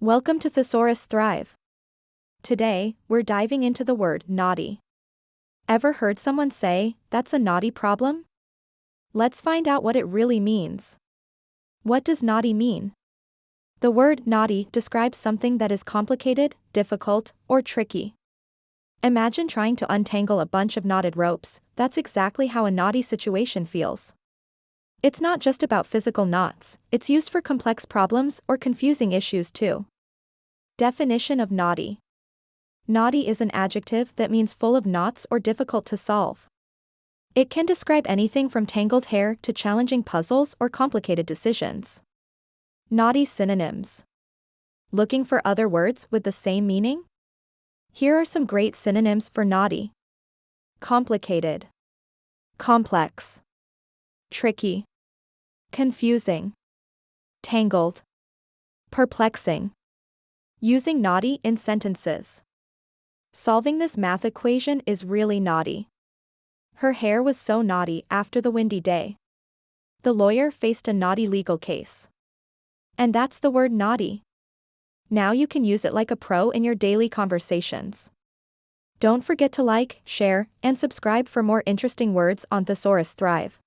Welcome to Thesaurus Thrive. Today, we're diving into the word knotty. Ever heard someone say, "That's a knotty problem"? Let's find out what it really means. What does knotty mean? The word knotty describes something that is complicated, difficult, or tricky. Imagine trying to untangle a bunch of knotted ropes. That's exactly how a knotty situation feels. It's not just about physical knots, it's used for complex problems or confusing issues too. Definition of knotty. Knotty is an adjective that means full of knots or difficult to solve. It can describe anything from tangled hair to challenging puzzles or complicated decisions. Knotty synonyms. Looking for other words with the same meaning? Here are some great synonyms for knotty. Complicated, complex, tricky, confusing, tangled, perplexing. Using knotty in sentences. Solving this math equation is really knotty. Her hair was so knotty after the windy day. The lawyer faced a knotty legal case. And that's the word knotty. Now you can use it like a pro in your daily conversations. Don't forget to like, share, and subscribe for more interesting words on Thesaurus Thrive.